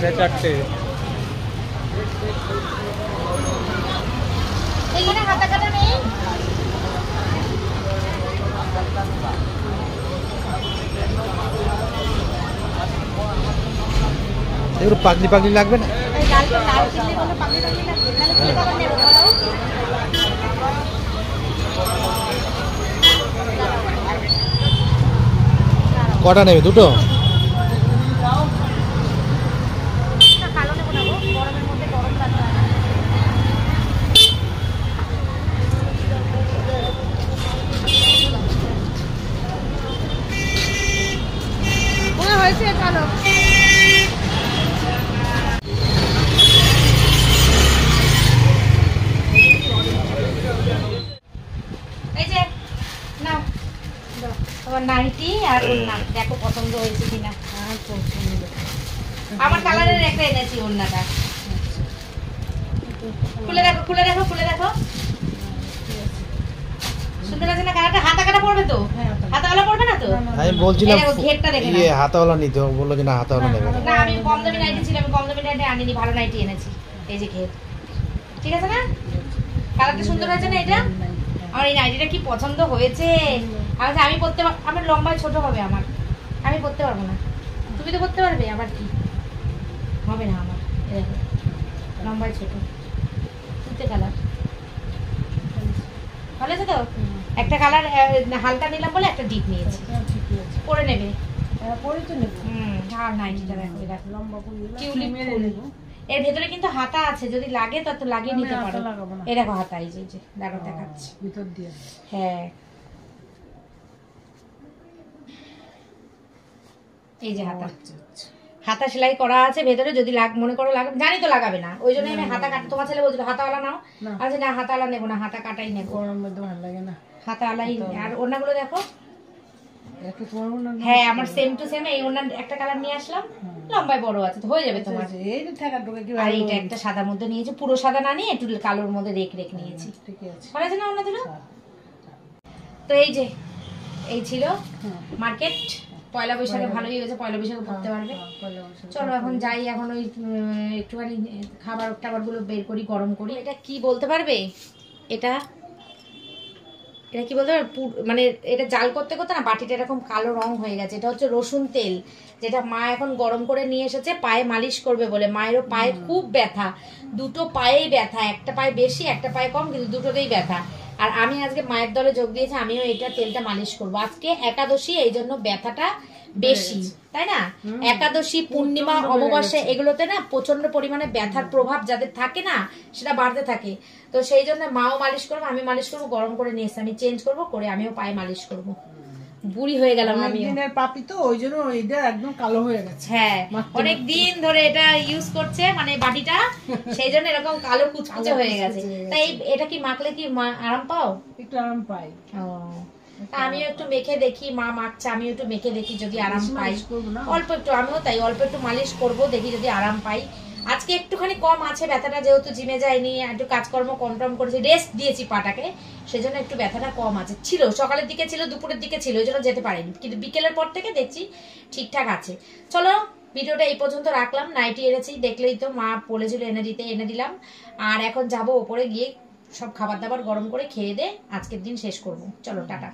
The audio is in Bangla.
মাথায় চারটে। এইখানে হাতা কাটা নেই। এগুলো পাগলি পাগলি লাগবে না? এই লালটা লাল কিনলে বলে পাগলি পাগলি লাগবে, তাহলে কি খাবার নেব বলো? কটা নেবে? দুটো? না, কালো নেব না গো, গরমের মধ্যে গরম লাগবে না। হয়েছে ভালো। এই যে নাও তোমার নাইটি আর ওড়না, দেখো পছন্দ হয়েছে কিনা। আমার কালারের একটা এনেছি ওড়নাটা, খুলে দেখো খুলে দেখো খুলে দেখো, সুন্দর আছে না কালারটা? হাতা কাটা পড়বে তো? হাতাওয়ালা পড়বে না তো? আমি বলছিলাম ঘেরটা দেখে নাও। ইয়ে হাতাওয়ালা নিতে, ও বললো যে না হাতাওয়ালা নেবে না। না, আমি কম দামি নাইটি ছিল, আমি কম দামি নাইটি আনিনি, ভালো নাইটি এনেছি। এই যে ঘের, ঠিক আছে না? কালারটা সুন্দর হয়েছে না? এটা আমার এই নাইটিটা কি পছন্দ হয়েছে। আচ্ছা, আমি পরতে আমার লম্বায় ছোট হবে, আমি পরতে পারবো না। তুমি তো পরতে পারবে, আবার কি হবে না আমার। এরকম লম্বায় ছোট, তুতে কালার ভালো আছে তো? একটা কালার হালকা নিলাম বলে একটা ডিপ নিয়েছি। পরে নেবে? আর নাইটিটা দেখো, টিউলিপ ফুল। এর ভেতরে কিন্তু হাতা আছে, যদি লাগে তত লাগিয়ে নিতে পারো। এই দেখো হাতা, এই যে দেখো দেখাচ্ছি ভিতর দিয়ে। হ্যাঁ, এই যে হাতা, হাতা সেলাই করা আছে ভেতরে, যদি মনে করো লাগাবে, জানি তো লাগাবে না, ওই জন্য আমি হাতা কাটা। তোমার ছেলে বলছিল হাতাওয়ালা নাও, আচ্ছা না হাতাওয়ালা নেবো না, হাতা কাটাই নেবো, ভালো লাগে না হাতাওয়ালাই। আর ওড়নাগুলো দেখো, হ্যাঁ আমার সেম টু সেম। এই ওড়না একটা কালার নিয়ে আসলাম, লম্বায় বড় আছে, তো হয়ে যাবে তোমার। আর এইটা একটা সাদার মধ্যে নিয়েছি, পুরো সাদা না নিয়ে একটু কালোর মধ্যে রেখ নিয়েছি, ভালো আছে না ওড়না দুটো? তো এই ছিল মার্কেট। পয়লা বৈশাখে ভালোই হয়েছে, পয়লা বৈশাখে পড়তে পারবে। চলো এখন যাই, এখন ওই একটুখানি খাবার টাবার গুলো বের করি, গরম করি। এটা কি বলতে পারবে? এটা কি বলতে পারবে? মানে এটা জাল করতে করতে না বাটিটা এরকম কালো রং হয়ে গেছে। এটা হচ্ছে রসুন তেল, যেটা মা এখন গরম করে নিয়ে এসেছে পায়ে মালিশ করবে বলে। মায়েরও পায়ে খুব ব্যথা, দুটো পায়েই ব্যথা, একটা পায়ে বেশি একটা পায়ে কম, কিন্তু দুটোতেই ব্যথা। আর আমি আজকে মায়ের দলে যোগ দিয়েছি, আমিও এটা তেলটা মালিশ করবো। আজকে একাদশী, এই জন্য ব্যথাটা বেশি, তাই না? একাদশী, পূর্ণিমা, অমাবস্যা এগুলোতে না প্রচন্ড পরিমাণে ব্যথার প্রভাব যাদের থাকে না, সেটা বাড়তে থাকে। তো সেই জন্য মাও মালিশ করবো, আমি মালিশ করবো, গরম করে নিয়ে এসে আমি চেঞ্জ করবো, করে আমিও পায়ে মালিশ করবো। বুড়ি হয়ে গেলাম আমি, পাপি তো, ওই জন্য এটা একদম কালো হয়ে গেছে। হ্যাঁ, অনেক দিন ধরে এটা ইউজ করছে, মানে বাটিটা, সেই জন্য এরকম কালো কুচকুচে হয়ে গেছে। তাই এটা কি মাখলে কি আরাম পাও? একটু আরাম পাই। ও, আমিও একটু মেখে দেখি, মা মাখছে, আমিও একটু মেখে দেখি যদি আরাম পাই। অল্প একটু, আমিও তাই অল্প একটু মালিশ করবো, দেখি যদি আরাম পাই। আজকে একটুখানি কম আছে ব্যথাটা, যেহেতু জিমে যাইনি, একটু কাজকর্ম কম টম করেছি, রেস্ট দিয়েছি পাটাকে, সেজন্য একটু ব্যথাটা কম আছে। ছিল সকালের দিকে ছিল, দুপুরের দিকে ছিল, ওই জন্য যেতে পারিনি, কিন্তু বিকেলের পর থেকে দেখছি ঠিকঠাক আছে। চলো ভিডিওটা এই পর্যন্ত রাখলাম। নাইটি এনেছি, দেখলেই তো, মা বলেছিল এনে দিলাম। আর এখন যাবো ওপরে গিয়ে সব খাবার দাবার গরম করে খেয়ে দে আজকের দিন শেষ করবো। চলো টাটা।